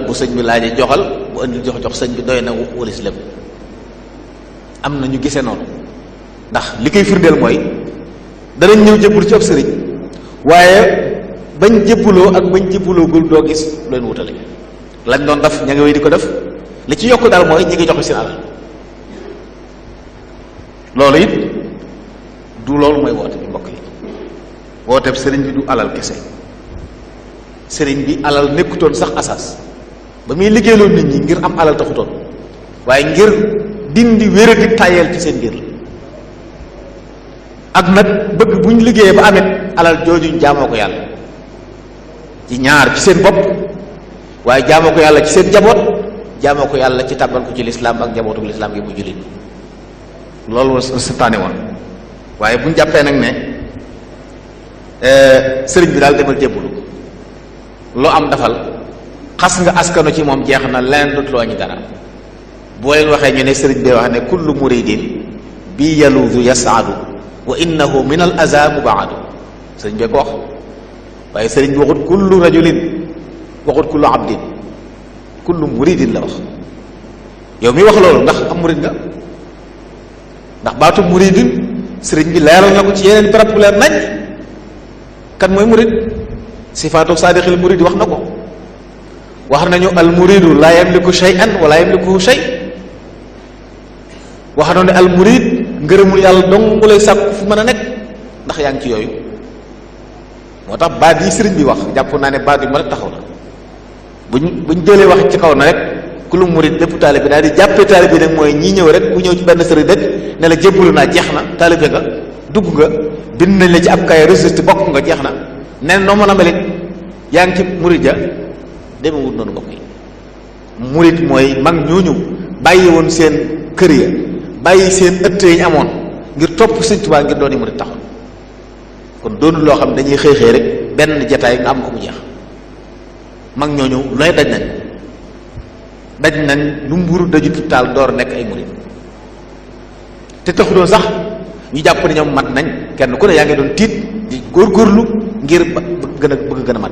bu sëñ bi laajee joxal bu indi jox sëñ bi doy na walis lépp. am na ñu gisee noonu ndax li koy firndeel mooy danañ ñëw jébbalu ci ab sëriñ waaye bañ jébbaloo ak bañ jébbaloo gul doo gis leen wutale lañ doon def ña ngi wéy di ko def li ci yokk daal mooy ñi ngi joxe seen alal loolu it du loolu mooy woote bi mbokk yi woote sëriñ bi du alal kese sëriñ bi alal nekkutoon sax asaas ba muy liggéeyloon nit ñi ngir am alal taxutoon waaye ngir dindi wéradi tayel ci seen biir la ak nag bëgg bu ñu liggéeyee ba amit alal joojuñ jaamoo ko yàlla ci ñaar ci seen bopp waaye jaamoo ko yàlla ci seen jaboot jaamoo ko yàlla ci tàbbal ko ci lislaam ak jabootu lislaam gi bu jullit loolu la santaane woon waaye buñ jàppee nag ne sëriñ bi daal demal jébbalu loo am dafal xas nga askanu ci moom jeex na leneen dootu loo ñu dara boo leen waxee ñu ne sëriñ bi wax ne kullu muridin bi yaluudu yasaadu wa innahu min al aza mubaadu sëriñ bee ko wax waaye sëriñ bi waxut kullu rajulin waxut kullu abdin kullu muridin la wax yow mi wax loolu ndax am murid nga ndax baatu muridin sëriñ bi leeral na ko ci yeneen barab bu leer nañ kan mooy murid sifaatu saadiqil murid wax na ko wax nañu al muridu laa yamliku shay'an wa laa yamlikuhu shay wax na ne al murid ngërëmul yàlla dong lay sàkku fu mën a nekk ndax yaa ngi ci yooyu moo tax baat yi sëriñ bi wax jàpp naa ne baat yu ma rek taxaw na buñ jëlee wax ci kaw na rek ku lu murid bépp taalibe bi daal di jàppee taalibe bi nag mooy ñii ñëw rek ku ñëw ci benn sëriñ rek ne la jébbalu naa jeex na taalibe nga dugg nga bind nañ la ci ab kay registre bokk nga jeex na nen noo mën a melit yaa ngi ci murid ja demee wut noonu bokk yi murid mooy mag ñooñu bàyyi woon seen kër ya bàyyi seen ëtt yi ñu amoon ngir topp Sëñ Tuubaa ngir doon yi murid taxoon kon doonul loo xam dañuy xëy xëy rek benn jataay nga am ko mu jeex mag ñooñu looy daj nañ lu mburu daju ci taal door nekk ay murid te taxu doon sax ñu jàpp ne ñoom mat nañ kenn ku ne yaa ngi doon tiit di góorgóorlu ngir bëgg gën a mat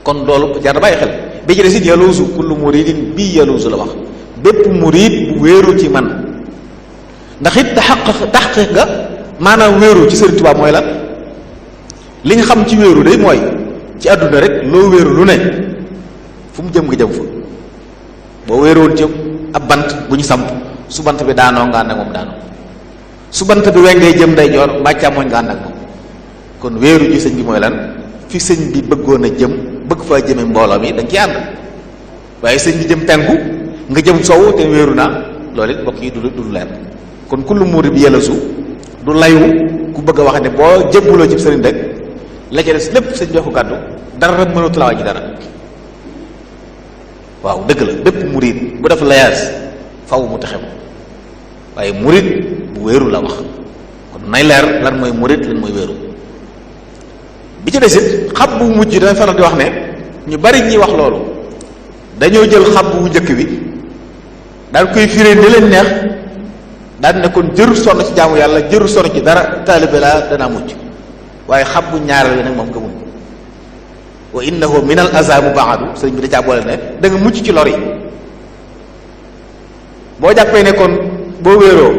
kon loolu jar na bàyyi xel bi ci des it yaluusu kullu muridin bii yaluusu la wax bépp murid bu wéeru ci man ndax it taxqiq nga maanaam wéeru ci Sëriñ Tuubaa mooy lan li nga xam ci wéeru day mooy ci àdduna rek loo wéeru lu ne fu mu jëm nga jëm fa boo wéeroon ci ab bant bu ñu samp su bant bi daanoo nga ànd ak moom daanoo su bant bi wengee jëm day joor mbaa càmmoñ nga ànd ak moom kon wéeru ci sëñ bi mooy lan fi sëñ bi bëggoon a jëm bëgg faa jëme mbooloo mi da nga ciy ànd waaye sëñ bi jëm penku nga jëm sowu te wéeru naa loolu it mbokk yi du leer kon kullu murid bi yàlla su du layu ku bëgg a wax ne boo jébbaloo ci sëriñ rek la ca des lépp sëñ bi ko gàddu dara mënatu laa ji dara waaw dëgg la bépp murid bu def layaas faw mu taxe ko waaye murid bu wéeru la wax kon nay leer lan mooy murid lan mooy wéeru bi ci desit xab bu mujj dafay faral di wax ne ñu bari ñuy wax loolu dañoo jël xab bu njëkk bi daal koy firee ni leen neex daal ne kon jëru sonn ci jaamu yàlla jëru sonn ci dara taalibe laa danaa mujj waaye xab bu ñaareel bi nag moom gëmuñ ko wa innahu min al aza mubaadu sëriñ bi da caa boole ne da nga mucc ci lor yi boo jàppee ne kon boo wéeroo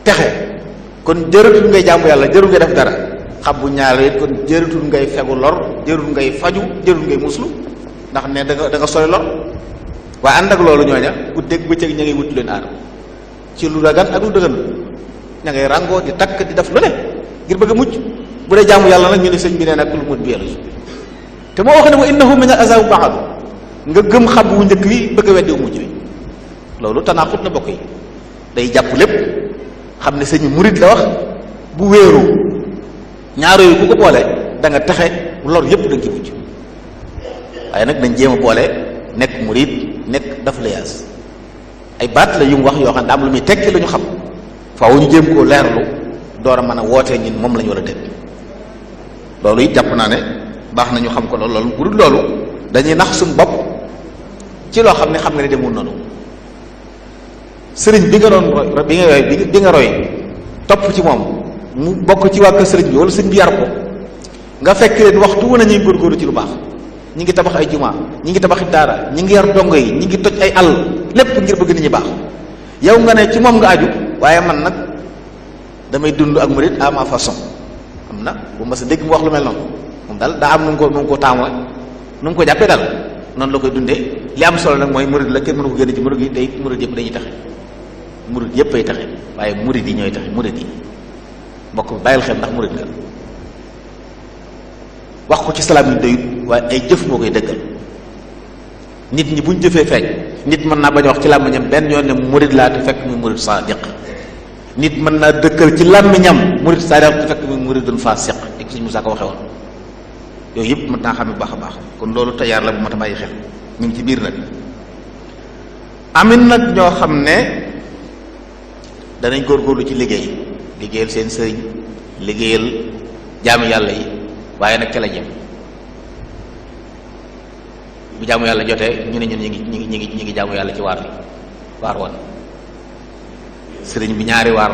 texe kon jëratul ngay jaamu yàlla jërul ngay def dara xam bu ñaareel it kon jëratul ngay fegu lor jërul ngay faju jërul ngay muslu ndax ne da nga sori lor waaye ànd ak loolu ñooña guddeeg bëccëg ña ngay wut leen aar ci lu dagan ak lu dëggan ña ngay ràngoo di takk di def lu ne ngir bëgg a mucc bu dee jaamu yàlla nag ñu ne sëñ bi nee nag lu mut bi yàlla te moo wax ne wa innahu min al azabu ba'd nga gëm xam wu njëkk wi bëgg a weddi wu mujj wi loolu tanaaxut na bokk yi day jàpp lépp xam ne sëñ murid la wax bu wéeru ñaar yooyu ku ko boole da nga texe lor yépp da nga ci mujj waaye nag nañ jéem a boole nekk murid nekk daf layaas ay baat la yu mu wax yoo xam ne daa am lu muy tekki lu ñu xam faaw ñu jéem koo leerlu door a mën a wootee ñun moom la ñu war a dégg loolu it jàpp naa ne baax na ñu xam ko loolu bu dul loolu dañuy nax suñu bopp ci loo xam ne xam nga ne demul noonu sëriñ bi nga doon roy bi nga roy topp ci moom mu bokk ci waa kër sëriñ bi wala sëriñ bi yar ko nga fekk leen waxtu wu nañuy góorgóorlu ci lu baax ñi ngi tabax ay juma, ñi ngi tabax daara, ñi ngi yar dongo yi, ñi ngi toj ay àll lépp ngir bëgg nit ñi baax. yow nga ne ci moom nga aju waaye man nag damay dund ak murid à ma façon. am na bu ma sa dégg mu wax lu mel noonu moom daal daa am nu mu ko taamoo nu mu ko jàppee daal noonu la koy dundee. li am solo nag mooy murid la kenn mënu ko génne ci murid yi day murid yëpp dañuy taxe murid yëpp ay taxe waaye murid yi ñooy taxe murid yi mbokk bi bàyyil xel ndax murid nga wax ko ci salaam yi doyut waaye ay jëf moo koy dëggal. nit ñi buñ jëfee feeñ nit mën naa bañ a wax ci làmmiñam benn yoon ne murid laa te fekk muy murid saadiq. nit mën naa dëkkal ci làmmiñam murid saadiq te fekk muy muridun faasiq ak Sëñ Musaa Ka waxe woon. yooyu yëpp mën naa xam ne baax a baax kon loolu tayaar la bu mat a bàyyi xel ñu ngi ci biir nag. amin nag ñoo xam ne danañ góorgóorlu ci liggéeyal seen sëriñ liggéeyal jaamu yàlla yi waaye nag ca la jëm bu jaamu yàlla jotee ñu ne ñun ñi ngi jaamu yàlla ci waar woon sëriñ bi ñaari waar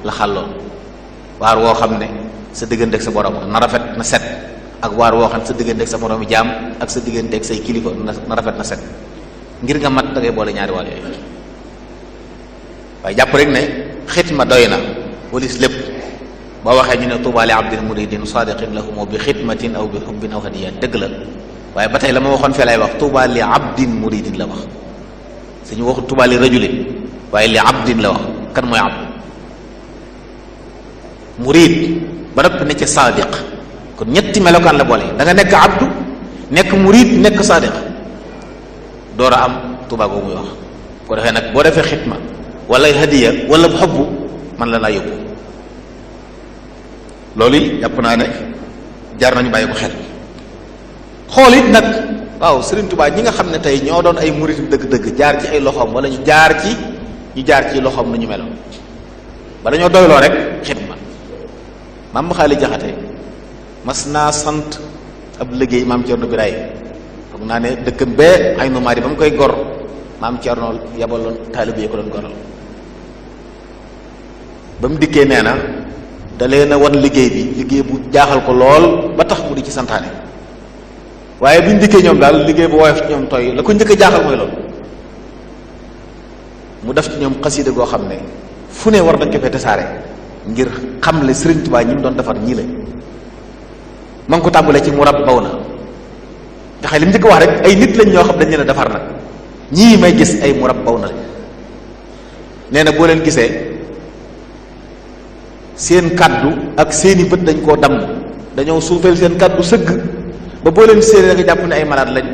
la xàlloon waar woo xam ne sa diggante ak sa borom na rafet na set ak waar woo xam ne sa diggante ak sa borom yi jaam ak sa diggante ak say kilifa na rafet na set ngir nga mat da ngay boole ñaari waar yooyu waaye jàpp rek ne xitma doy na walis lépp boo waxee ñu ne tuuba li abdin muridin sadiqin lahumu bi xidmatin aw bi xubbin aw hadiya dëgg la waaye ba tey la ma waxoon fee lay wax tuuba li abdin muridin la wax suñu waxu tuuba li rajulin waaye li abdin la wax kan mooy abd murid ba noppi ne ci sadiq kon ñetti melokaan la boole da nga nekk abdu nekk murid nekk sadiq door a am tuuba googu muy wax ko defee nag boo defee xidma wala hadiya wala xobbu man la laa yóbbu loolu yi jàpp naa ne jar nañu bàyyi ko xel xool it nag waaw Serigne Touba ñi nga xam ne tey ñoo doon ay murit dëgg-dëgg jaar ci ay loxoom wala ñu jaar ci loxoom nu ñu meloon ba dañoo doyloo rek xidma maam Xaali Jaxate mas naa sant ab liggéey maam Cerno Biraye foog naa ne dëkkam bee ay numaari ba mu koy gor maam Cerno yabaloon taalibe yi ko doon goral ba mu dikkee nee na da leen a wan liggéey bu jaaxal ko lool ba tax mu di ci santaane waaye bi ñu dikkee ñoom daal liggéey bu woyof ci ñoom tooy la ko njëkk a jaaxal mooy loolu mu def ci ñoom xasida goo xam ne fu ne war nañ ko fee tasaare ngir xam le Sëriñ Tuubaa ñi mu doon defar ñii la ma ngi ko tàmbalee ci mu rab baw na ndax li mu njëkk wax rek ay nit lañ ñoo xam dañ leen a defar nag ñii may gis ay mu rab baw na lañ nee na boo leen gisee seen kaddu ak seeni bët dañ koo damm dañoo suufeel seen kaddu sëgg ba boo leen séenee nga jàpp ne ay malade lañ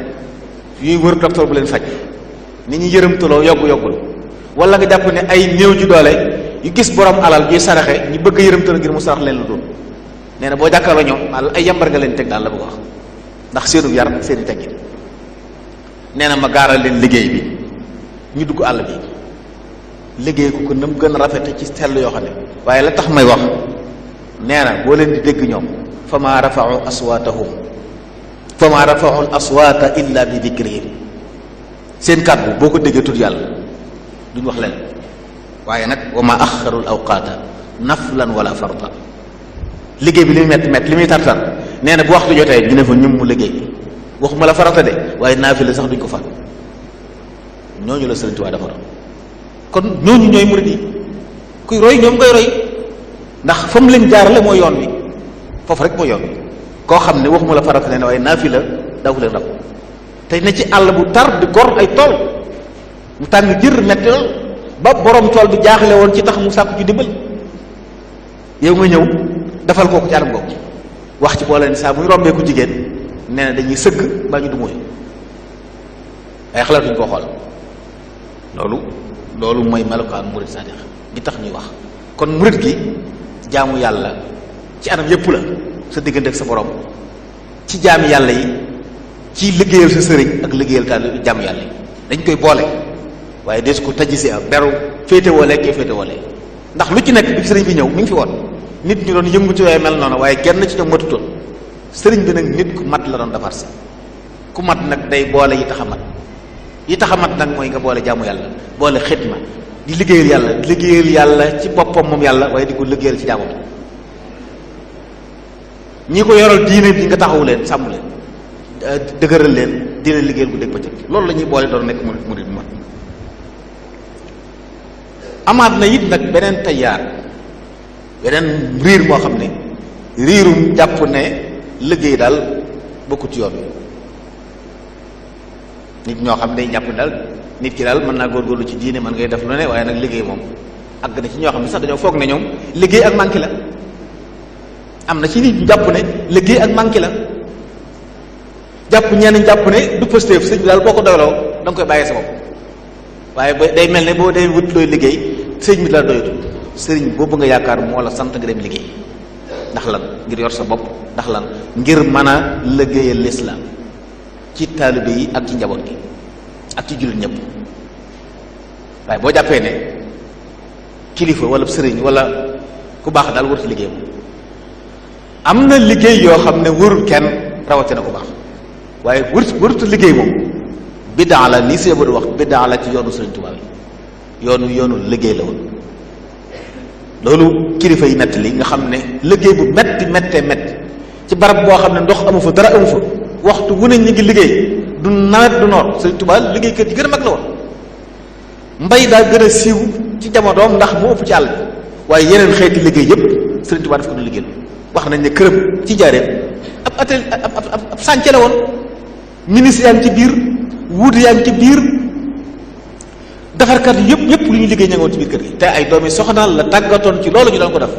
yuy wër docteur bu leen faj ni ñu yërëmtaloo yoggul wala nga jàpp ne ay néew ji doole yu gis borom alal yuy saraxe ñu bëgg a yërëmtaloo ngir mu sarax leen lu doon nee na boo jàkkaarloo ñoom ay yambar nga leen teg daal la bëgg wax ndax seenu yar ak seeni teggin nee na ma gaaral leen liggéey bi ñu dugg àll bi liggéey ko nam gën a rafete ci sell yoo xam ne waaye la tax may wax nee na boo leen di dégg ñoom fa ma rafau al aswaata illa bi dikrihim seen kàddu boo ko déggee tudd yàlla duñ wax leen waaye nag wa ma axarul awqaata naflan wala farda liggéey bi li muy metti li muy tartar nee na bu waxtu jotee ñu ne fa ñum mu liggéey waxuma la farata de waaye naafila sax duñ ko fàtt ñooñu la Sëriñ Tuubaa defar kon ñooñu ñooy murid yi kuy roy ñoom ngay roy ndax fa mu leen jaarale mooy yoon wi foofu rek mooy yoon wi koo xam ne waxuma la farata ne waaye naafila daw leen rab te ne ci àll bu tar di gor ay tool mu tàng jër metti lool ba borom tool bi jaaxle woon ci tax mu sàkku ci dimbal yow nga ñëw defal kooku ci anam googu wax ci boole ni saa bu ñu rombee ku jigéen nee na dañuy sëgg baa ñu du mooy ay xalaat duñ ko xool loolu mooy melokaan murid sadiq gi tax ñuy wax kon murid gi jaamu yàlla ci anam yépp la sa diggante ak sa borom ci jaami yàlla yi ci liggéeyal sa sëriñ ak liggéeyal taal jaamu yàlla yi dañ koy boole waaye des ko tajisi ak beru féete woolee kee féete woolee ndax lu ci nekk bi sëriñ bi ñëw mi ngi fi woon nit ñu doon yëngu ci waaye mel noonu waaye kenn ci ñoom matutoon sëriñ bi nag nit ku mat la doon defar si ku mat nag day boole yi tax a mat yi tax a mat nag mooy nga boole jaamu yàlla boole xidma di liggéeyal yàlla ci boppam moom yàlla waaye di ko liggéeyal ci jaamam ñi ko yoral diine bi nga taxawu leen sàmm leen dëgëral leen di leen liggéeyal bu dégg bëccëg loolu la ñuy boole doon nekk murid bu mat amaat na it nag beneen tayaar beneen riir moo xam ne riirum jàpp ne liggéey daal bokkut yoon wi nit ñoo xam ne jàpp ne daal nit ki daal mën naa góorgóorlu ci diine mën ngay def lu ne waaye nag liggéey moom àgg na ci ñoo xam ne sax dañoo foog ne ñoom liggéey ak manqué la am na ci nit ñu jàpp ne liggéey ak manqué la jàpp ñenn jàpp ne du Pastef sëñ bi daal boo ko doyloo da nga koy bàyyee sa bopp waaye ba day mel ne boo day wut looy liggéey sëñ bi daal doyatu sëriñ boobu nga yaakaar moo la sant nga dem liggéey ndax lan ngir yor sa bopp ndax lan ngir mën a liggéeyal lislaam ci taalibe yi ak ci njaboot gi ak ci jullit ñëpp waaye boo jàppee ne kilifa wala sëriñ wala ku baax daal warut liggéey moom am na liggéey yoo xam ne warul kenn rawatina ku baax waaye warut liggéey moom biddaa la nii see bëri wax biddaa la ci yoonu Sëriñ Tuubaa yi yoonu liggéey la woon loolu kilifa yi nett li nga xam ne liggéey bu metti ci barab boo xam ne ndox amu fa dara amu fa waxtu wu ne ñu ngi liggéey du nawet du noor Sëriñ Tuubaa liggéey kër yi gën a mag la woon mbay daa gën a siiw ci jamonoom ndax mu ëpp ci àll bi waaye yeneen xeeti liggéey yépp Sëriñ Tuubaa daf ko du liggéey wax nañ ne këram ci jaareem ab atelier ab sànce la woon ministre yaa ngi ci biir wuut yaa ngi ci biir defarkat yi yëpp lu ñu liggéey ña nga woon ci biir kër gi te ay doomi soxna la tàggatoon ci loolu ñu doon ko def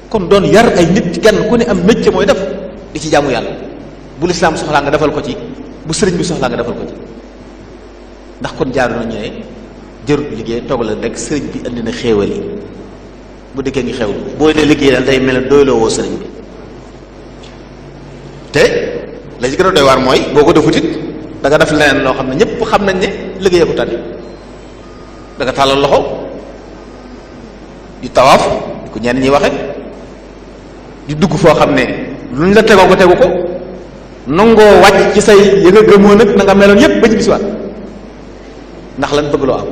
kon doon yar ay nit kenn ku ne am métier mooy def di ci jaamu yàlla bu lislaam soxlaa nga defal ko ci bu sëriñ bi soxlaa nga defal ko ci ndax kon jaaru nañu ne jërut liggéey toog la rek sëriñ bi indi na xéewal yi bu dikkee ngi xewlu boo ne liggéey daal day mel ne doyloo woo sëriñ bi te la ci gën a doy waar mooy boo ko defut it da nga def leneen loo xam ne ñëpp xam nañ ne liggéeyee ko tànn da nga tàllal loxo di tawaaf di ko ñenn ñi waxe di dugg foo xam ne luñ la tegoo ko tegu ko nangoo wàcc ci say ya nga gëmoon nag na nga meloon yépp ba ñu bisiwaat ndax lan bëgg loo am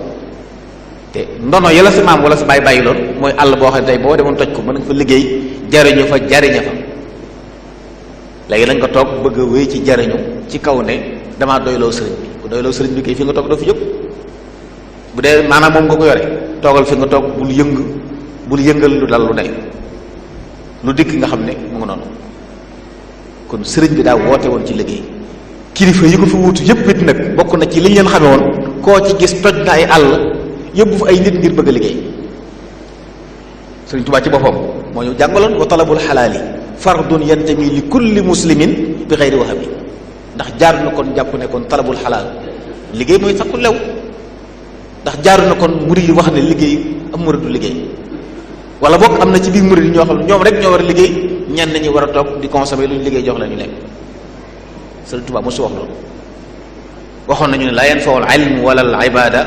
te ndono yàlla sa maam wala sa bàyyi loon mooy àll boo xam ne tey boo demoon toj ko mën nga fa liggéey jariñu fa jariña fa léegi lañ ko toog bëgg a wéy ci jariñu ci kaw ne damaa doyloo sëriñ bi bu doyloo sëriñ bi kay fi nga toog doo fi jóg bu dee maanaam moom nga ko yore toogal fi nga toog bul yëngal lu dal lu day lu dikk nga xam ne mu ngi noonu kon sëriñ bi daa woote woon ci liggéey kilifa yi ko fi wuutu yëpp it nag bokk na ci liñ leen xame woon koo ci gis toj na ay àll yóbbu fa ay nit ngir bëgg a liggéey sëriñ Tuubaa ci boppam moo ñu jàngaloon wa talabul xalaali fardun yantami li kulli muslimin bi xeyri wahabi ndax jaaru na kon jàpp ne kon talabul xalaal liggéey mooy sakku lew ndax jaaru na kon murid yi wax ne liggéey am murid du liggéey wala bokk am na ci biir murid yi ñoo xam ne ñoom rek ñoo war a liggéey ñenn ñi war a toog di consommer lu ñu liggéey jox la ñu lekk sëriñ Tuubaa mosu wax loolu waxoon nañu ne la yanfau al ilm wala al ibada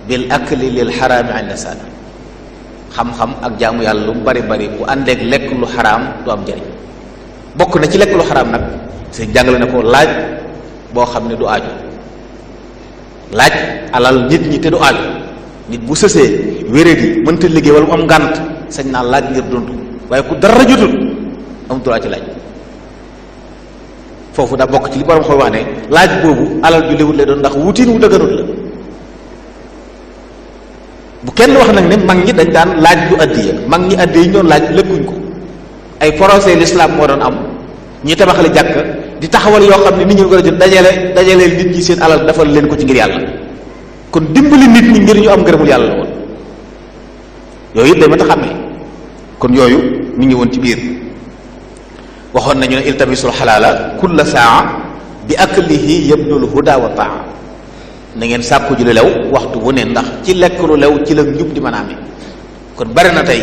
bil akli lil xaraami inda saada xam-xam ak jaamu yàlla lu mu bari bu àndeek lekk lu xaraam du am njëriñ bokk na ci lekk lu xaraam nag sëñ jàngale na ko laaj boo xam ne du aaju laaj alal nit ñi te du aaju nit bu sësee wéré di mënta liggéey wala mu am ngànt sañ naa laaj ngir dund waaye ku dara jotul am droit ci laaj foofu daa bokk ci li borom xool wax ne laaj boobu alal ju léwut lay doon ndax wutiin wu dëgganut la bu kenn wax nag ne mag ñi dañ daan laaj du addiya mag ñi addiya yi ñoon laaj lekkuñ ko ay procès l'islam moo doon am ñi tabaxale jàkk di taxawal yoo xam ne nit ñi ko jël dajaleel nit ñi seen alal defal leen ko ci ngir yàlla kon dimbali nit ñi ngir ñu am ngërëmul yàlla la woon yooyu it day ma ta xàmmee kon yooyu mi ngi woon ci biir waxoon nañu ne iltamisul xalaala kulla saa bi aklihi yabnul huda wa taa na ngeen sàkku ji lu lew waxtu wu ne ndax ci lekk lu lew ci la njub di mën a amee kon bari na tey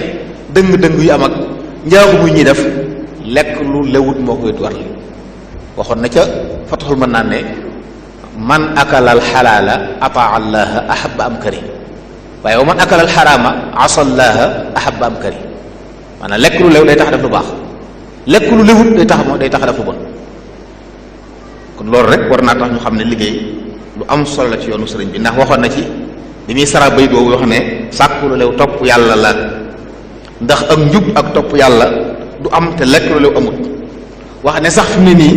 dëng-dëng yu am ak njaaxu bu ñuy def lekk lu lewut moo koy war li waxoon na ca fataxul mën naan ne man akala al xalaala ataa allaha ahaba am kari waaye wa man akala al xaraama asa allaha ahaba am kari maanaam lekk lu lew day tax def lu baax lekk lu lewut day tax def lu bon kon loolu rek war naa tax ñu xam ne liggéey lu am solo la ci yoonu sëriñ bi ndax waxoon na ci bi muy sara bay boobu wax ne sàkku lu lew topp yàlla la ndax ak njub ak topp yàlla du am te lekk lu lew amut wax ne sax fi mu ne nii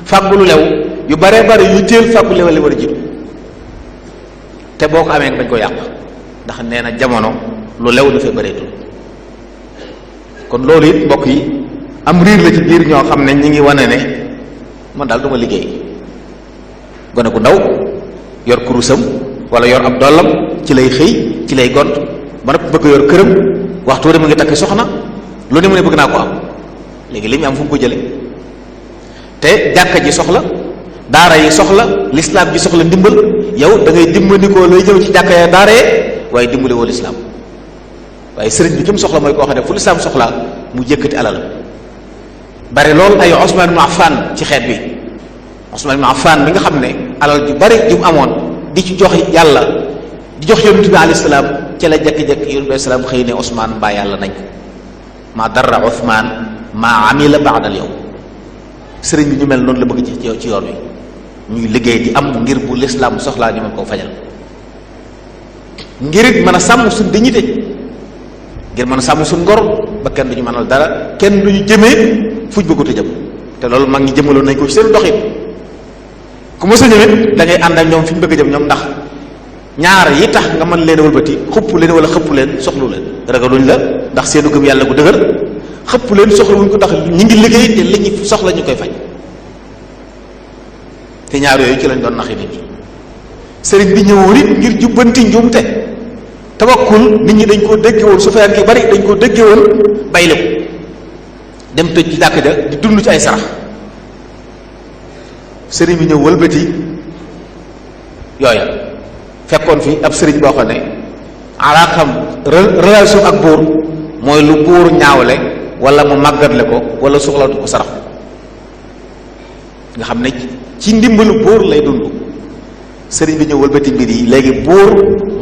fàggu lu lew yu baree bari yu teel fàggu lewale war a jiitu te boo ko amee bañ ko yàq ndax nee na jamono lu lew dafay bëreetul. kon loolu it mbokk yi am riir la ci biir ñoo xam ne ñi ngi wane ne man daal duma liggéey. gone gu ndaw yor kurusam wala yor ab dollam ci lay xëy ci lay gont ba nag bëgg yor këram waxtu de mu ngi takk soxna lu ne mu ne bëgg naa ko am léegi li mu am fu mu ko jële te jàkka ji soxla daara yi soxla lislaam ji soxla ndimbal yow da ngay dimbandikoo lay ñëw ci jàkka ya daara yee waaye dimbali woo lislaam waaye sëriñ bi kim soxla mooy koo xam ne fu lislaam soxlaa mu jëkkati alal bari lool ay Usmaan ibn Affan ci xeet bi Usmaan ibn Affan mi nga xam ne alal ju bari ju mu amoon di ci jox yàlla di jox yonent bi alayhi salaam ca la jekki-jekki yonent bi alayhi salaam xëy ne Usmaan mbaa yàlla nañ ko ma darra Usmaan maa amila ba'da al-yawm sëriñ bi ñu mel noonu la bëgg ci yoon wi ñuy liggéey di am ngir bu lislaam soxlaa ñu mën koo fajal ngir it mën a sàmm suñ dignité ngir mën a sàmm suñ ngor ba kenn duñu mënal dara kenn duñu jëmee fuñ bëggut a jëm te loolu mag ñi jëmaloon nañ ko ci seen doxin ku mos a ñëwit da ngay ànd ak ñoom fi ñu bëgg a jëm ñoom ndax ñaar yi tax nga mën leen a wëlbati xupp leen wala xëpp leen soxlu leen ragaluñ la ndax seenu gëm yàlla gu dëgër xëpp leen soxlawuñ ko ndax ñi ngi liggéey te li ñu soxla ñu koy faj te ñaar yooyu ci lañ doon naxi nit ñi sëriñ bi ñëwoon it ngir jubbanti njuumte tawakkul nit ñi dañ koo dégge woon su fekkee bari dañ koo dégge woon bayle ko dem tëj ci jàkk ja di dund ci ay sarax sëriñ bi ñëw wëlbati yooya fekkoon fi ab sëriñ boo xam ne alaakam relation ak buur mooy lu buur ñaawle wala mu màggatle ko wala soxlatu ko sarax nga xam ne ci ndimbalu buur lay dund sëriñ bi ñëw wëlbati mbir yi léegi buur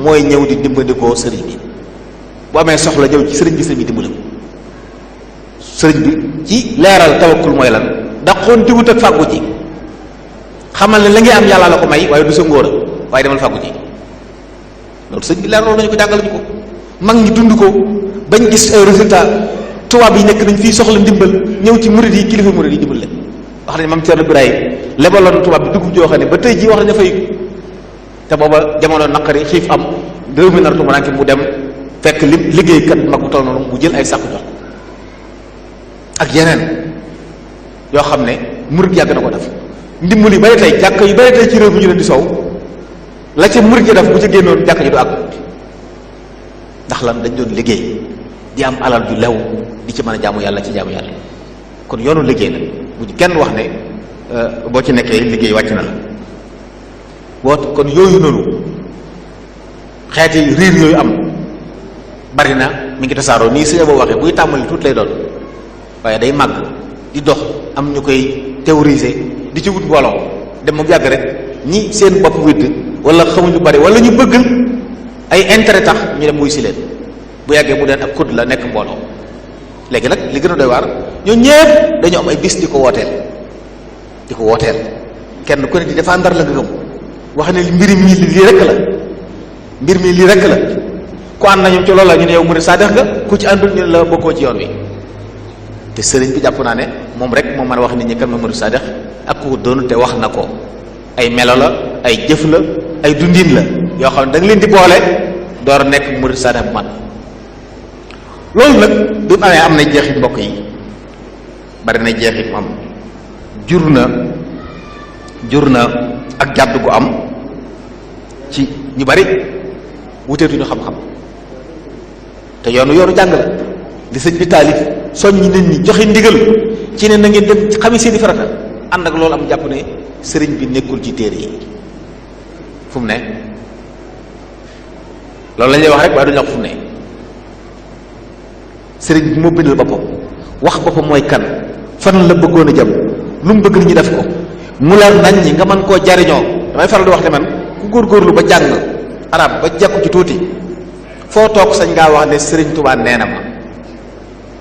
mooy ñëw di dimbandikoo sëriñ bi bu amee soxla ñëw ci sëriñ bi dimbali ko sëriñ bi ci leeral tawakkul mooy lan daqoon diwut ak fàggu ci xamal ne la ngay am yàlla la ko may waaye du sa ngóor waaye demal fàggu ci loolu sëriñ bi leeral nañu ko jàngal ñu ko mag ñi dund ko bañ gis ay résultat tubaab yi nekk nañ fii soxla ndimbal ñëw ci murid yi kilifa murid yi dimbal leen wax nañ mam Cerno Birahim lebaloon tubaab bi dugub joo xam ne ba tey jii wax nañ fay te booba jamono naqari xiif am réew mi nar tumuraanke mu dem fekk li liggéeykat mag bu toll noonu mu jël ay sàkku jox ak yeneen yoo xam ne murid yàgg na ko def ndimbal yu bari tey jàkk yu bari tey ci réew mi ñu leen di soow la ca murid yi def bu ca génnoon jàkk ji du àgg ndax lan dañ doon liggéey di am alal ju lew di ci mën a jaamu yàlla ci jaamu yàlla kon yoonu liggéey nag bu kenn wax ne boo ci nekkee liggéey wàcc na la boo kon yooyu noonu xeeti riir yooyu am bari na mi ngi tasaaroo nii sëñ boo waxee buy tàmbali tuut lay doon waaye day màgg di dox am ñu koy théoriser di ci wut mbooloo dem mu yàgg rek ñi seen bopp witt wala xamuñu bari wala ñu bëgg ay intérêt tax ñu dem wuy si leen bu yàggee mu deen ab kudd la nekk mbooloo léegi nag li gën a doy waar ñoo ñëpp dañu am ay bis di ko wooteel kenn ku ne di défendre la nga gëm wax ne mbir mi lii rekk la mbir mi lii rekk la ku ànd nañu ci loolu la ñu ne yow murid saadix nga ku ci àndul ñu ne la bokkoo ci yoon wi te sëriñ bi jàpp naa ne moom rek moo mën a wax nit ñi kan ma murid saadix ak ku doon te wax na ko ay melo la ay jëf la ay dundin la yoo xam ne da nga leen di boole door nekk murid saadix bu man loolu nag bi mu amee am na jeexit mbokk yi bari na jeexit moom jur na ak jàdd gu am ci ñu bari wuteetuñu xam-xam te yoonu jàng la li sëñ bi taalif soññi nit ñi joxe ndigal ci ne na ngeen dem xami seeni farata ànd ak loolu am jàpp ne sëriñ bi nekkul ci téere yi fu mu ne loolu lañ lay wax rek waaye duñu wax fu mu ne sëriñ bi moo bindal boppam wax boppam mooy kan fan la bëggoon a jëm lu mu bëgg nit ñi def ko mu leer nañ ñi nga mën koo jariñoo damay faral di wax ne man ku góorgóorlu ba jàng arab ba jekku ci tuuti foo toog sañ ngaa wax ne sëriñ Tuubaa nee na ma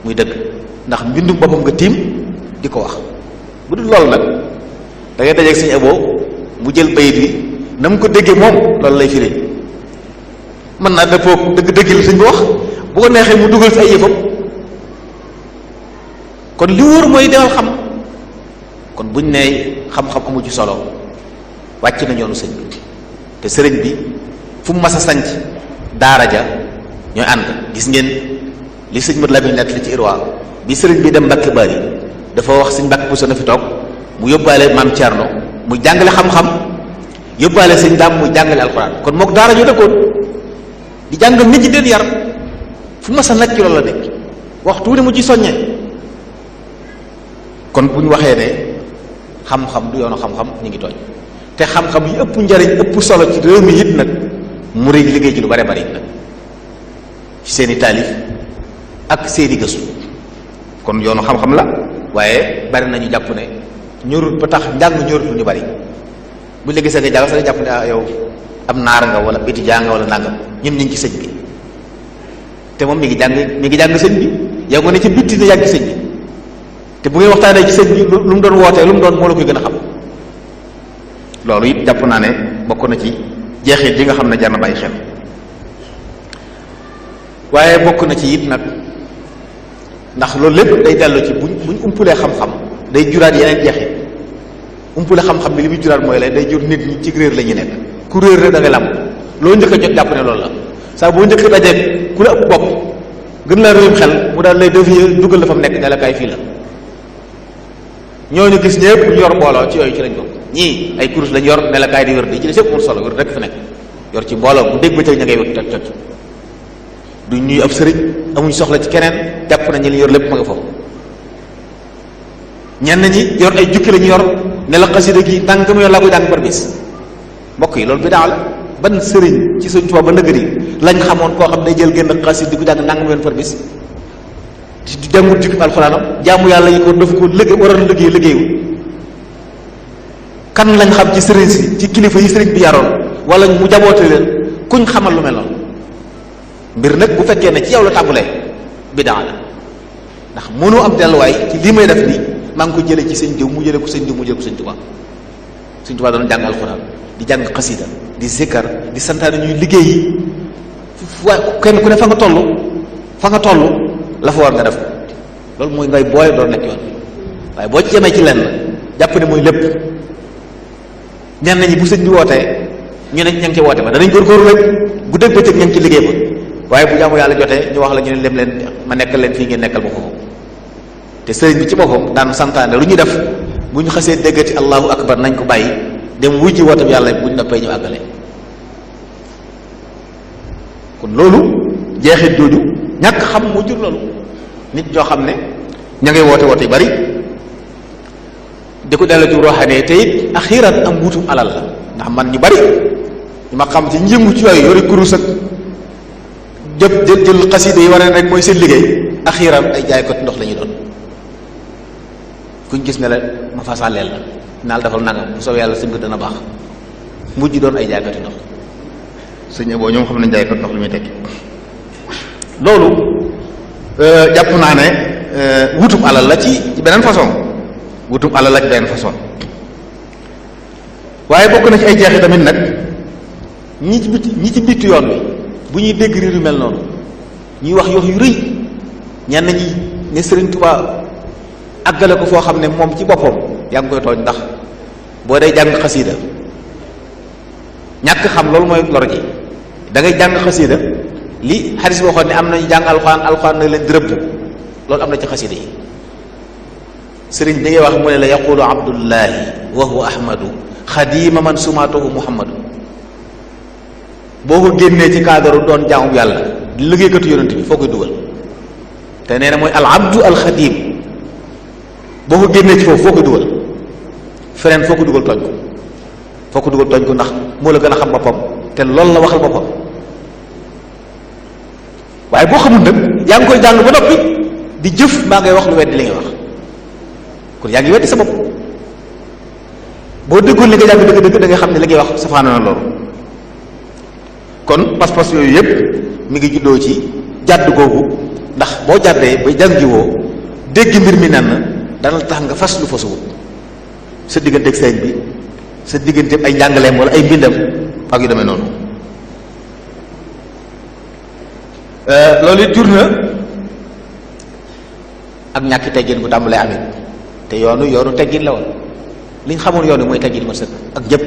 muy dëgg ndax mbindum boppam nga tiim di ko wax bu dul loolu nag da ngay dajeeg sëñ Abo mu jël bayit bi na mu ko déggee moom loolu lay firi mën naa dëppoo dëgg li sëñ bi wax bu ko neexee mu dugal fi ay yëfam kon li wóor mooy demal xam kon buñ ne xam-xam amu ci solo wàcc na yoonu sëñ bi te sëriñ bi fu mu mas a sanc daara ja ñooy ànd. gis ngeen li sëñ Mat Lamin nekk li ci Irwa bi sëriñ bi dem Mbàkke Bari dafa wax sëñ Mbàkke Buso na fi toog mu yóbbaale maam Thierno mu jàngale xam-xam yóbbaale sëñ Daam mu jàngale alxuraan kon mook daara ñoo dëkkoon di jàngal nit ñi den yar fu mas a nekk ci loolu la nekk waxtu ne mu ci soññee. kon bu ñu waxee ne xam-xam du yoonu xam-xam ñu ngi tooñ te xam-xam yi ëpp njariñ ëpp solo ci réew mi it nag mu rëy liggéey ci lu bare bari nag ci seeni taalif ak seeni gëstu kon yoonu xam-xam la waaye bari nañu jàpp ne ñorut ba tax njàng ñorut lu ñu bari bu ñu la gisee nga jàng sax jàpp ne yow am naar nga wala étudiant nga wala nangam ñun ñu ngi ci sëñ bi te moom mi ngi jàng sëñ bi yow nga ne ci bitti ne yàgg sëñ bi te bu ngeen waxtaanee ci sëñ bi lu mu doon wootee lu mu doon moo la koy gën a xam loolu it jàpp naa ne bokk na ci jeexit yi nga xam ne jar na bàyyi xel waaye bokk na ci it nag ndax loolu lépp day dellu ci buñ umpulee xam-xam day juraat yeneen jeexit umpule xam-xam bi li muy juraat mooy la day jur nit ñi ci réer la ñu nekk ku réer rek da ngay lam loo njëkk a jot jàpp ne loolu la saa boo njëkk a dajee ku la ëpp bopp gën la réewum xel mu daal lay dévier dugal la fa mu nekk ne la kaay fii la ñooñu gis ñëpp ñu yor mbooloo ci yooyu ci lañ bokk ñii ay kurus lañ yor ne la kaay di wér di ci des yëpp mun solo wér rek fi nekk yor ci mbooloo bu dégg ba tey ña ngay wét toj du ñuy ab sëriñ amuñ soxla ci keneen jàpp nañ li yor lépp ma nga foofu ñenn ñi yor ay jukki lañu yor ne la xasida gi nangam yoon laa koy jàng par bis mbokk yi loolu bidaa la ban sëriñ ci Sëriñ Tuubaa ba nëgëri lañ xamoon koo xam day jël génn xasida di ko jàng nangam yoon par bis di jàngut jukki alxuraanam jaamu yàlla yi ko daf ko liggéey waroon liggéeyu kan lañ xam ci sëriñ si ci kilifa yi sëriñ bi yaroon wala mu jaboote leen kuñ xamal lu mel noonu mbir nag bu fekkee ne ci yow la tàmbalee bidaa la ndax mënoo am delluwaay ci lii may def nii maa ngi ko jëlee ci sëñ diw mu jëlee ko sëñ diw mu jëlee ko sëñ Tuubaa sëñ Tuubaa doon jàng alxuraan di jàng xasida di zikkar di santaane ñuy liggéey yi waaye kenn ku ne fa nga toll la fa war nga def loolu mooy ngay booy doon nekk yoon waaye boo ci yemee ci lenn jàpp ne mooy lépp ñenn ñi bu sëñ bi wootee ñu ne ña ngi ci woote ba danañ góorgóorlu rek guddeeg bëccëg ña ngi ci liggéey ba waaye bu jaamu yàlla jotee ñu wax la ñu ne lem leen ma nekkal leen fii ngeen nekkal ma foofu te sëriñ bi ci boppam daan santaane lu ñu def bu ñu xasee déggati allahu akbar nañ ko bàyyi dem wuy ji wootam yàlla bu ñu noppee ñu àggale kon loolu jeexit jooju ñàkk xam moo jur loolu nit ñoo xam ne ña ngay woote yu bari di ko dellu ci roxane te it axiran am wutum alal la ndax man ñu bari ñu ma xam ci njëngu ci yooyu yori kurus ak jël xasida yi war a rek mooy seen liggéey axiran ay jaaykat ndox la ñuy doon kuñ gis ne la ma fasaaleel la naal defal nangam bu soobee yàlla sëñ dana baax mujj doon ay jaaykati ndox sëñ Abo ñoom xam nañ jaaykat ndox lu muy tekki loolu jàpp naa ne wutum alal la ci beneen façon wutum alal la ci beneen façon waaye bokk na ci ay jeexi tamit nag ñi ci bitti yoon wi bu ñuy dégg riir yu mel noonu ñuy wax yox yu rëy ñenn ñi ne Sëriñ Tuubaa àggale ko foo xam ne moom ci boppam yaa ngi koy tooñ ndax boo dee jàng xasiida ñàkk xam loolu mooy lor ji da ngay jàng xasiida li xadis boo xoon ne am nañu jàng alxuraan na leen dërëbb loolu am na ci xasiida yi sëriñ bi ngay wax mu ne la yaqulu abdullahi wa huwa ahmadu xadima man sumaatuhu muhammadu boo ko génnee ci cadre doon jaamu yàlla di liggéeykatu yonent bi foo koy dugal te nee na mooy al abdu al xadim boo ko génnee ci foofu foo koy dugal feneen foo ko dugal tooñ ko ndax moo la gën a xam boppam te loolu la waxal boppam waaye boo xamul nag yaa ngi koy jàng ba noppi di jëf mbaa ngay wax lu weddi li ngay wax kon yaa ngi weddi sa bopp boo déggoon li nga jàng dëgg-dëgg da ngay xam ne li ngay wax safaana na loolu kon pas-pas yooyu yépp mi ngi juddoo ci jàdd googu ndax boo jàddee ba jàngiwoo dégg mbir mi nan dana tax nga fas lu fasuwut sa diggante ak sëñ bi sa diggante ay njàngaleem wala ay mbindam ak yu demee noonu loolu it jur na ak ñàkki teggin bu tàmbalee amit te yoonu teggin la woon liñ xamoon yoon wi mooy teggin ma sëkk ak ñëpp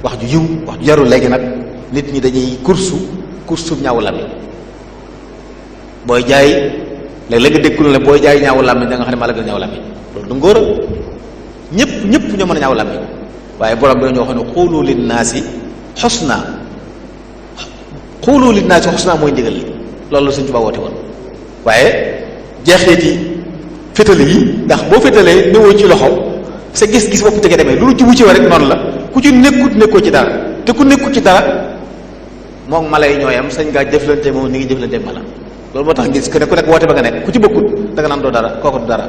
wax ju yiw wax ju yarul. léegi nag nit ñi dañuy kursu ñaawu làmmiñ booy jaay léeg-léeg nga dégg ne booy jaay ñaawu làmmiñ da nga xam ne maa la gën a ñaaw làmmiñ loolu du ngóora. ñëpp ñoo mën a ñaaw làmmiñ waaye borom bi dañoo wax ne xuulu linnaasi xusna xuulu linnaasi xusna mooy ndigal li loolu la Sëñ Tuubaa woote woon. waaye jeexeeti fétale yi ndax boo fétalee newoo ci loxo sa gis-gis bopp tege demee loolu jubu ci wa rek noonu la ku ci nekkoo ci dara te ku nekkut ci dara moom mala yi ñooyam sañ ngaa jëflante moom ni ngi jëflante ak mala. loolu moo tax gis ku nekk woote ba nga nekk ku ci bokkut da nga naan doo dara kooku du dara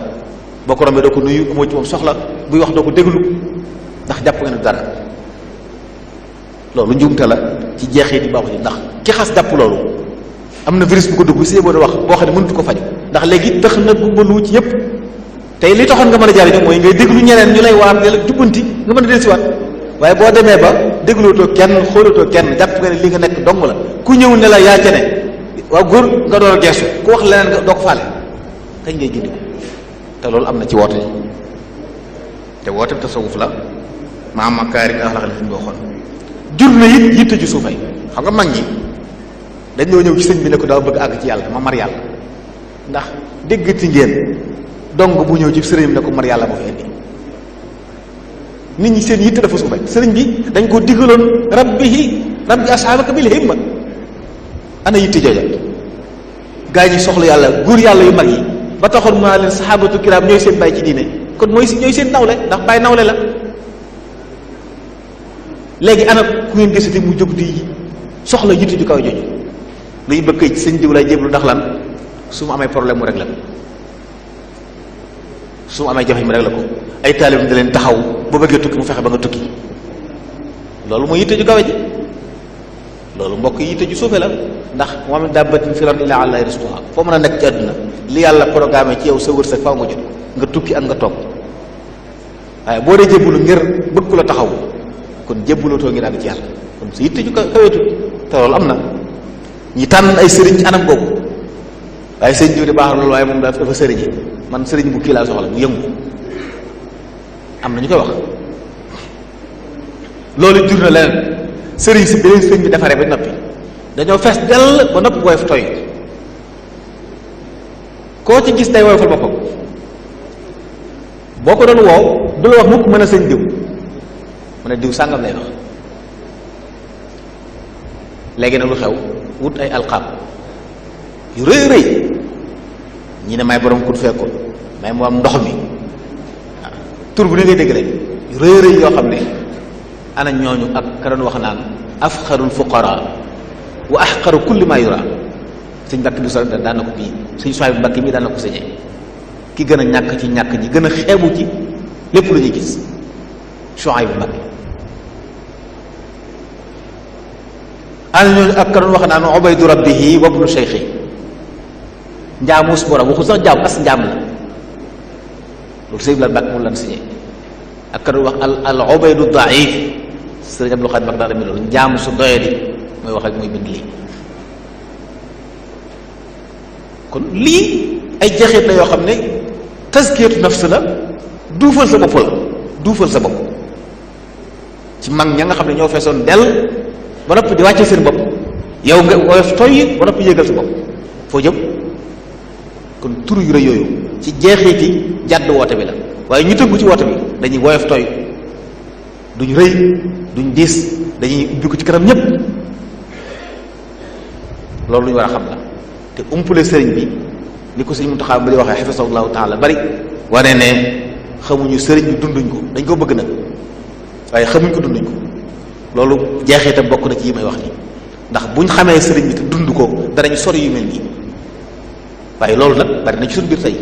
boo ko rombee doo ko nuyu amoo ci moom soxla buy wax doo ko déglu ndax jàpp nga ne du dara. loolu njuumte la ci jeexee di baaxu ci ndax ki xas jàpp loolu am na virus bu ko dugg si boo wax boo xam ne mënut ko faj ndax léegi tax na gumbalu ci ñëpp tey li taxoon nga mën a jariñoo mooy ngay déglu ñeneen ñu lay waar di la jubbanti nga mën a dellusiwaat waaye boo demee ba déglootoo kenn xoolatoo kenn jàpp nga ne li nga nekk dong la ku ñëw ne la yaa ca ne waaw góor nga door a geesu ku wax leneen nga doo ko faale kañ ngay gindi ko te loolu am na ci woote te woote bi tasawuf la maa makaarim axlaq la fi boo xool jur na it yitte ju suufay xam nga mag ñi dañoo ñëw ci sëñ bi ne ko daa bëgg àgg ci yàlla ma mar yàlla ndax déggati ngeen dong bu ñëw ci sëriñ bi ne ko mar yàlla moo fi indi nit ñi seen yitte dafa suufay sëriñ bi dañ ko digaloon rabbi ashaabaka bil himma ana yitte jooja gaa ñi soxla yàlla góor yàlla yu mag yi ba taxoon maa leen saxaabatu kiraam ñooy seen bàyyi ci diine kon ñooy seen nawle ndax bàyyi nawle la. léegi ana ku ngeen gisati mu jóg di soxla yitte ju kaw jooju luy bëgg ci sëñ diw lay jéblu ndax lan su mu amee problème mu rek la ko su mu amee jafe mu rek la ko ay taalib da leen taxaw ba bëggee tukki mu fexe ba nga tukki loolu mooy yitte ju kawe ji loolu mbokk yitte ju suufe la ndax wa min dabbatin fil ardi illaa alaa rizquhaa foo mën a nekk ci àdduna li yàlla programme ci yow sa wërsëg faaw nga jot nga tukki ak nga toog waaye boo dee jébbalu ngir bëgg ku la taxaw kon jébbalatoo ngir àgg ci yàlla kon sa yitte ju kaweetu te loolu am na ñi tànn ay sëriñ ci anam boobu waaye sëriñ jiw di baax loolu waaye moom dafa sëriñi man sëriñ bu kii laa soxla bu yëngu am na ñu koy wax loolu jur na leneen sëriñ si bi leen sëriñ bi defaree ba noppi dañoo fees dell ba noppi woyof tooy koo ci gis day woyofal boppam boo ko doon woow du la wax mukk mën a sëñ diw mu ne diw sàngam lay wax léegi nag lu xew wut ay alqaab yu rëy rëy ñi ne may borom kut fekkoon may mu am ndox mi waaw tur bu ne ngay dégg rek yu rëy rëy yoo xam ne ana ñooñu ak ka doon wax naan afxarul fuqara wa ahqaru kulli ma yura sëñ Mbàkke bi daan na ko bii sëñ Suwaybu bu Mbàkke bii daan na ko sëñee ki gën a ñàkk ci ñàkk ñi gën a xeebu ci lépp lu ñuy gis Suwaybu bu Mbàkke ana ñooñu ak ka doon wax naan ubaydu rabbihi wa ibnu shaykhi njaamus borom waxu sax njaam as njaam la loolu sëñ Bla Mbàkke mu lan signé ak ka doon wax al ubaydu daif sëriñ Abdul Xaadir Mbàkke daal mi loolu njaam su doyadi mooy wax ak mooy bind lii kon lii ay jeexit la yoo xam ne tazkiyatu nafs la duufal sa bopp la duufal sa bopp ci mag ña nga xam ne ñoo feesoon dell ba noppi di wàcce seen bopp yow nga woyof toy ba noppi yéegal sa bopp foo jëm kon tur yu rëy yooyu ci jeexiti jàdd woote bi la waaye ñu tënku ci woote bi dañuy woyof toy duñ rëy duñ diis dañuy ubbi ko ci kanam ñépp loolu lu ñu war a xam la te umpule sëriñ bi ni ko sëriñ Muntaxa ba di waxee xafisahullahu taala bari wane ne xamuñu sëriñ bi dunduñ ko dañ ko bëgg nag waaye xamuñ ko dunduñ ko loolu jeexitam bokk na ci yi may wax nii ndax buñ xamee sëriñ bi te dund ko danañ sori yu mel nii waaye loolu nag bari na ci suñu biir tey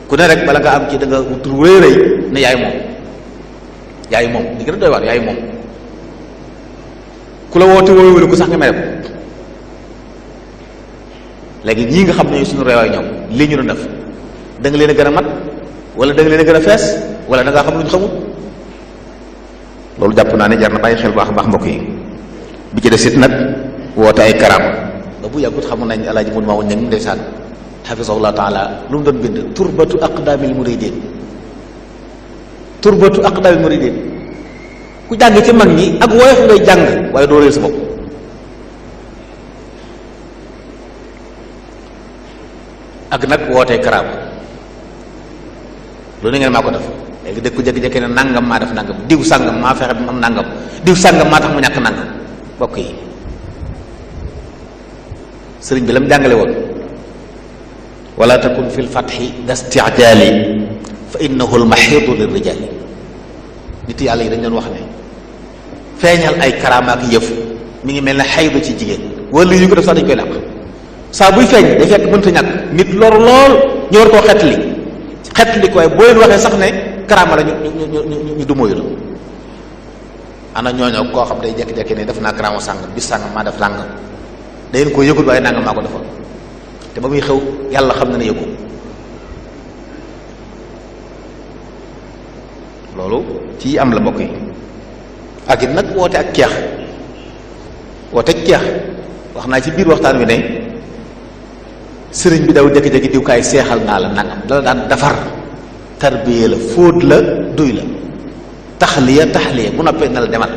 ku ne rek bala nga am ci da nga tur wéy rëy ne yaay moom li gën a doy waar yaay moom ku la woote wóoyu ko sax nga mere ko léegi ñii nga xam ne suñu réewaay ñoom lii ñu doon def da nga leen a gën a mat wala da nga leen a gën a fees wala da ngaa xam lu ñu xamul loolu jàpp naa ne jar na bàyyi xel baax baax mbokk yi bi ci des it nag woote ay karaama ba bu yàggut xamu nañ alaaji mun maa woon ña ndeysaan xafisahullah taala lu mu doon bind turbatu aqdaamil muridin turbatu aqdamil muridin ku jàng ci mag ñi ak woyof ngay jàng waaye doo réer sa bopp. ak nag wootee karaama loolu ngeen maa ko def léegi dëkk ku jékki-jékki ne nangam maa def nangam diw sàngam maa fexe am nangam diw sàngam maa tax mu ñàkk nangam bokk yi sëriñ bi la mu jàngale woon wala takun fi lfatxi da stijaali fa innahu lmaxiidu lirrijaali nit yàlla yi dañ doon wax ne feeñal ay karaama ak yëf mi ngi mel ne xaydu ci jigéen wala yu ko def sax dañ koy làq saa buy feeñ day fekk mënta ñàkk nit loru lool ñu war koo xetli ko waaye boo leen waxee sax ne karaama la ñu du moyu la ana ñooñoo koo xam day jekki-jekki ne def naa karaama sàngam bis sàngam maa def làngam dangeen ko yëgul waaye nangam maa ko defoon te ba muy xew yàlla xam na ne yëgu loolu ci am la mbokk yi ak it nag woote ak keex wax naa ci biir waxtaan wi ne sëriñ bi daw jékki-jékki diwkaay seexal naa la nangam dala daan defar tarbiya la fóot la duy la taxliya bu noppee na la demal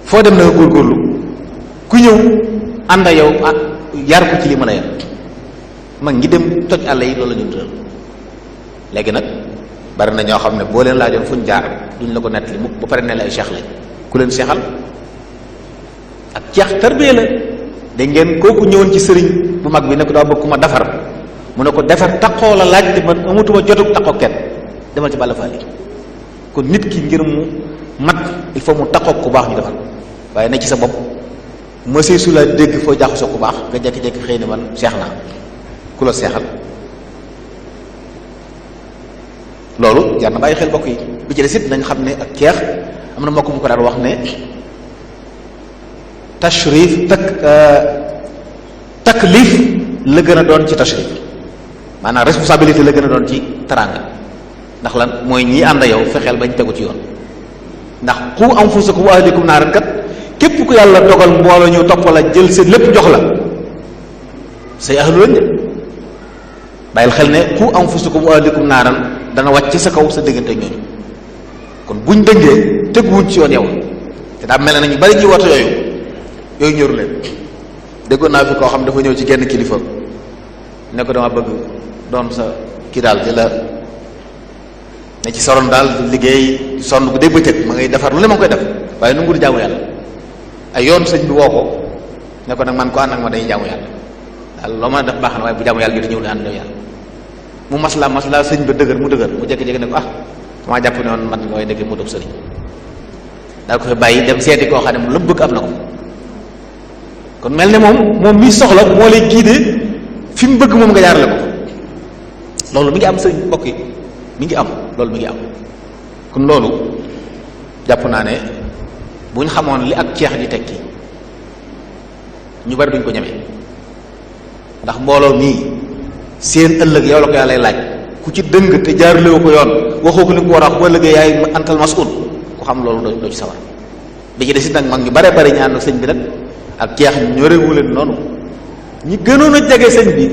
foo dem na nga góorgóorlu ku ñëw ànd a yow yar ko ci li mën a yar mag ngi dem toj àll yi loolu la ñu tëral léegi nag bari na ñoo xam ne boo leen laajoon fuñ jaar duñ la ko nettali mukk ba pare ne la ay cheikh lañ ku leen seexal ak ceex tarbiya la dégg ngeen kooku ñëwoon ci sëriñ bu mag bi ne ko daa bëgg ku ma defar mu ne ko defar taqoo la laaj te man amatuma jotug taqoo kenn demal ci Balla Faali kon nit ki ngir mu mat il faut mu taqoo ku baax ñu defar waaye ne ci sa bopp monsieur su la dégg foo jaaxu sa ku baax nga jékki-jékki xëy na man seex naa ku la seexal loolu jar na bàyyi xel bokk yi bi ci des it nañ xam ne ak ceex am na mbokk mu ko daan wax ne tashrif taklif la gën a doon ci tashrif maanaam responsabilité la gën a doon ci taranga ndax lan mooy ñii ànd yow fexeel bañ tegu ci yoon ndax qu anfusakum wa ahlikum naaran kat képp ku yàlla dogal mbooloo ñu topp la jël seen lépp jox la say ahlu lañ de bàyyil xel ne qu anfusakum wa ahlikum naaran dana wàcc sa kaw sa diggante ñooñu kon buñ dëngee teguwuñ ci yoon yow te daa mel ne ñu bari ñuy woto yooyu ñëru leen déggoon naa fi koo xam dafa ñëw ci genn kilifa ne ko dama bëgg doon sa kii daal di la ne ci soron daal di liggéey di sonn bu dégg bëccëg ma ngay defar lu ne ma ngi koy def waaye nu ngu di jaamu yàlla ay yoon sëñ bi woo ko ne ko nag man ko ànd ak ma dañuy jaamu yàlla daal loo mën a def baax na waaye bu jaamu yàlla gi di ñëw ne ànd yàlla mu maslaa sëñ ba dëgër mu jékki-jékki ne ko maa jàpp ne woon man nga way nekk mu dëb sëriñ daal ko fi bàyyi dem seeti koo xam ne mu lu bëgg am na ko kon mel ne moom mi soxla moo lay guider fi mu bëgg moom nga jaarale ko loolu mi ngi am sëñ mbokk yi mi ngi am loolu mi ngi am kon loolu jàpp naa ne bu ñu xamoon li ak ceex di tekki ñu bari duñ ko ñemee ndax mbooloo mii seen ëllëg yow la ko yàlla laaj ku ci dëng te jaaralewu ko yoon waxoo ko li ko war a wax bu ëllëgee yaay antal mas'ul ku xam loolu doo ci sawar bi ci des it nag mag ñu bare bari ñaan ak sëñ bi nag ak ceex ñorewu leen noonu ñi gënoon a jege sëñ bi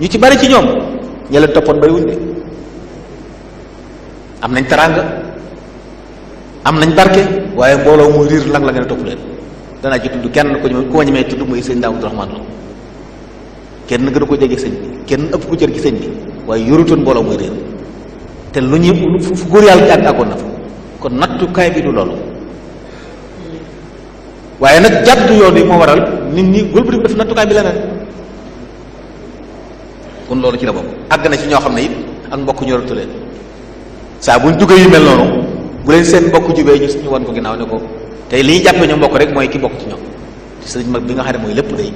ñu ci bari ci ñoom ña leen toppoon bari wuñ de am nañ teraanga am nañ barke waaye mbooloo mu riir lang la ngeen topp leen danaa ci tudd kenn ku ma ñemee tudd muy sëñ Daam Abdourahmane Lo kenn gën a ko jege sëñ bi kenn ëpp ko cër ci sëñ bi waaye yorutoon mbooloo muy riir te lu ñu fu góor yàlla ci àggoon na fa kon nattukaay bi du loolu waaye nag jàdd yoon yi moo waral nit ñi wëlbati ko def nattukaay bi leneen kon loolu ci la bokk àgg na ci ñoo xam ne it ak mbokk ñoratu leen saa buñ duggee yu mel noonu bu leen seen mbokk jubee ñu wan ko ginnaaw ne ko tey li ñu jàppee ñu mbokk rek mooy ki bokk ci ñoom te sëriñ mag bi nga xam ne mooy lépp day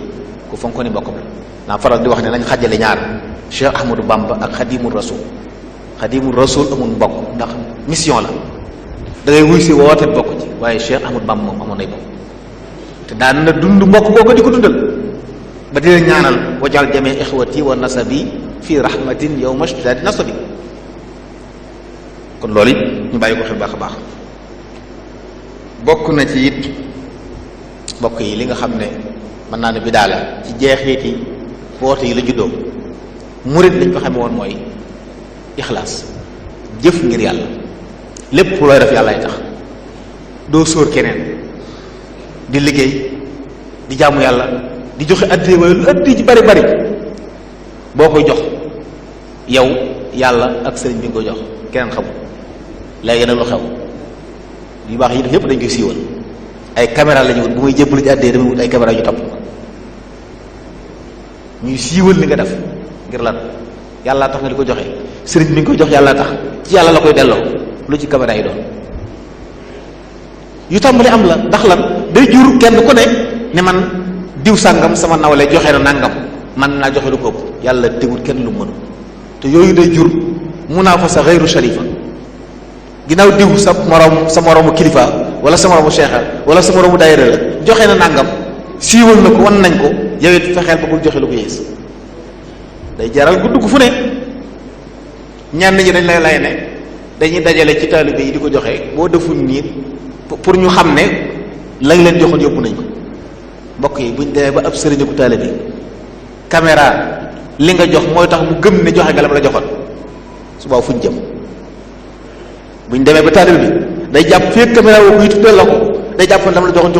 ku fonk ni mbokkam la naa faral di wax ne nañ xajale ñaar Cheikh Ahmadou Bamba ak Xadimul Rasul Xadimul Rasul amul mbokk ndax mission la da ngay wuy si woote bokk ci waaye Cheikh Ahmadou Bamba moom amoon nay bokk te daan na dund mbokk boo ko di ko dundal ba di leen ñaanal wajal jamee ixwati wa nasabi fii rahmatin yow mashtadi nasabi kon loolu it ñu bàyyi ko xel baax a baax bokk na ci it mbokk yi li nga xam ne mën naa ne bidaa la ci jeexiti woote yi la juddoo murit lañ ko xamee woon mooy ixlaas jëf ngir yàlla lépp looy def yàllaay tax doo sóor keneen di liggéey di jaamu yàlla di joxe addiya waaye lu addiya ci bari bari boo koy jox yow yàlla ak sëriñ bi nga koy jox keneen xamul léegi nag lu xew yu baax yi def yépp dañ koy siiwal ay caméra la ñu wut bu muy jébbalu ci addiya damay wut ay caméra yu topp ñuy siiwal li nga def ngir lan yàlla tax nga di ko joxe sëriñ bi nga koy jox yàlla tax ci yàlla la koy delloo lu ci caméra yi doon yu tàmbali am la ndax lan day jur kenn ku ne man diw sàngam sama nawle joxe na nàngam man naa joxe lu ko ëpp yàlla tegul kenn lu mënu te yooyu day jur munaafasa xayru sharifa ginnaaw diw sa moroomu kilifa wala sa moroomu cheikha wala sa moroomu daayira la joxe na nàngam siiwal na ko wan nañ ko yow it fexeel ba bul joxe lu ko yées day jaral gudd gu fu ne ñenn ñi dañ lay ne dañuy dajale ci taalibe yi di ko joxe boo deful nii pour ñu xam ne lañ leen joxoon yóbbu nañ ko mbokk yi buñ demee ba ab sëriñ ku taalibe caméra li nga jox mooy tax mu gëm ne joxe nga la ma la joxoon suba fuñ jëm buñ demee ba taalibe bi day jàpp fii caméra woo ko yi tuddee la ko day jàpp ne dama la joxoon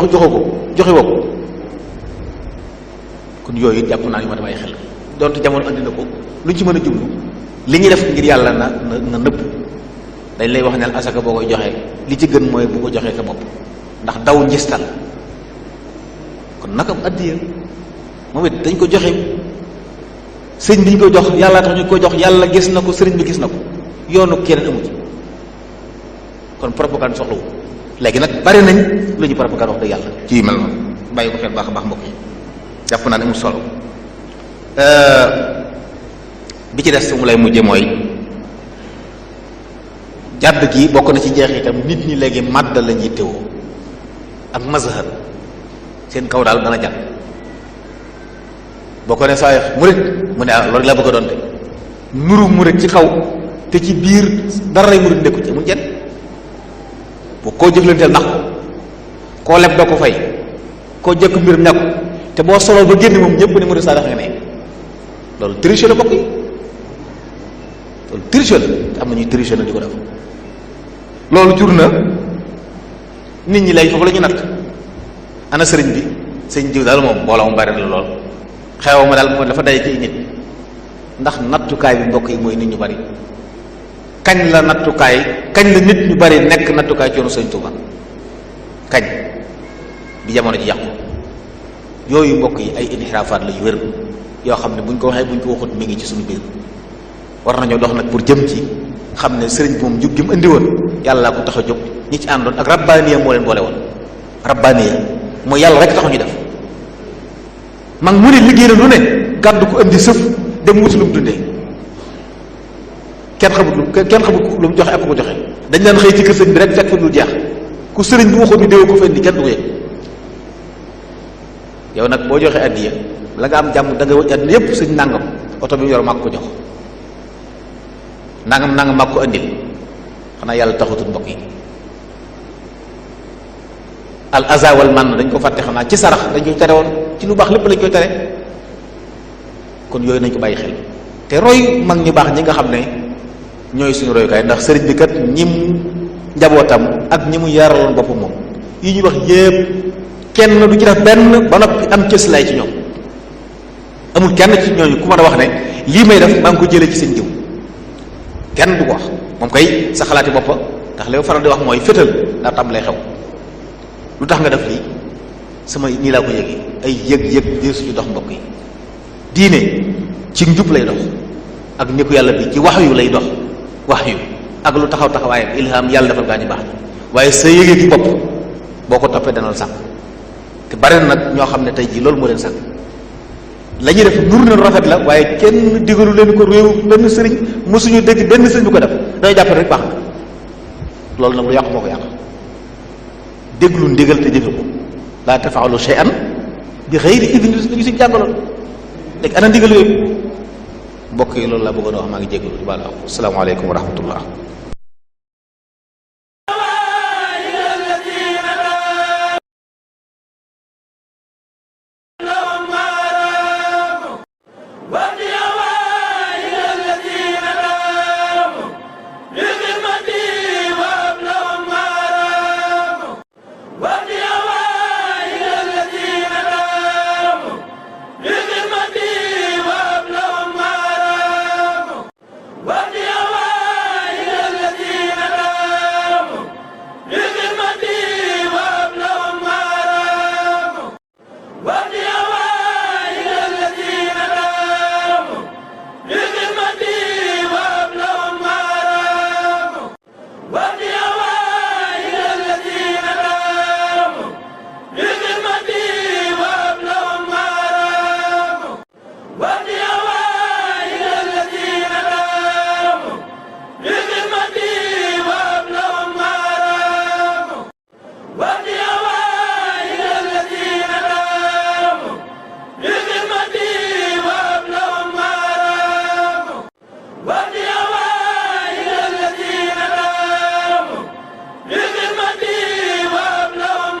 joxe woo ko kon yooyu it jàpp naa ñu ma damay xel donte jamono andi na ko luñ ci mën a jublu li ñuy def ngir yàlla na nëbb dañ lay wax ne asaka boo koy joxee li ci gën mooy bu ko joxee sa bopp ndax daw njistal kon naka addiya moom it dañ ko joxe sëñ bi ñu ko jox yàlla tax ñu ko jox yàlla gis na ko sëriñ bi gis na ko yoonu keneen amu ci kon propagande soxlawu léegi nag bari nañ lu ñu propagande wax dëgg yàlla ci yu mel noonu bàyyi ko xel baax a baax mbokk yi jàpp naa ne amul solo bi ci des su mu lay mujje mooy jàdd gi bokk na ci jeexitam nit ñi léegi màdd la ñuy teewoo ak mazhar seen kaw daal dana jàdd boo ko ne saa murit mu ne loolu laa bëgg a doon de nuru murit ci kaw te ci biir dara lay murit nekku ci mun jenn bu koo jëflanteel nax ko koo leb doo ko fay koo jëkk mbirum ñàkk te boo solo ba génn moom ñëpp ne murit saa dafa nga ne loolu triche la bokk yi loolu triche la te am na ñuy triche la di ko def loolu jur na nit ñi lay foofu la ñu natt ana sëriñ bi sëñ jiw daal moom mbooloo mu bari la lool xew ma daal moo dafa daje ci nit ndax nattukaay bi mbokk yi mooy nit ñu bari kañ la nit ñu bari nekk nattukaay ci yoonu sëñ Tuuba kañ bi jamono ji yàqu yooyu mbokk yi ay inxiraafaat la yu wér yoo xam ne buñ ko waxee buñ ko waxut mi ngi ci suñu biir war nañoo dox nag pour jëm ci xam ne sëriñ bi moom jug gi mu indi woon yàlla ko tax a jóg ñi ci àndoon ak rabbaaniya moo leen boole woon rabbaaniya mooy yàlla rek taxu ñu def mag mu ne liggéey na lu ne gàddu ko indi sëf dem wuti lu mu dundee kenn xamut lu mu joxe ak ko joxe dañ daan xëy ci kër sëñ bi rek fekk fa lu jeex ku sëriñ bi waxoon ni déw ko fa indi kenn du ko yëg yow nag boo joxee addiya la nga am jàmm da nga wëj àddina yépp sëñ nàngam oto bi mu yor mag ko jox nangam mag ko andil xanaa yàlla taxatul mbokk yi al aza wal man dañ ko fàtte xanaa ci sarax dañ koy tere woon ci lu baax lépp lañ koy tere kon yooyu nañ ko bàyyi xel te roy mag ñu baax ñi nga xam ne ñooy suñu royukaay ndax sëriñ bi kat ñim njabootam ak ñi mu yaraloon boppam moom yi ñuy wax yépp kenn du ci def benn ba noppi am cës lay ci ñoom amul kenn ci ñooñu ku mën a wax ne lii may def maa ngi ko jëlee ci seen jiw kenn du ko wax moom kay sa xalaati boppa ndax li ma faral di wax mooy fétal daa tam lay xew lu tax nga def lii sama nii laa ko yëgee ay yëg jër suñu dox mbokk yi diine ci njub lay dox ak ni ko yàlla bi ci wax yu lay dox wax yu ak lu taxawaayam ilham yàlla defal gaa ñu baax waaye sa yëgee gi bopp boo ko toppee dana la sànq te bari na nag ñoo xam ne tey jii loolu moo leen sànq la ñuy def nur na rafet la waaye kenn digalu leen ko réew benn sëriñ mosuñu dégg benn sëriñ bu ko def dañoo jàpp rek baax na loolu nag lu yàqu moo ko yàq déglu ndigal te jëfe ko laa tafaalu shay'an bi xayri idni li ñu si jàngaloon léegi ana ndigal yooyu mbokk yi loolu laa bëggoon a wax maa ngi jégalu di baal asalaamaaleykum wa rahmatullah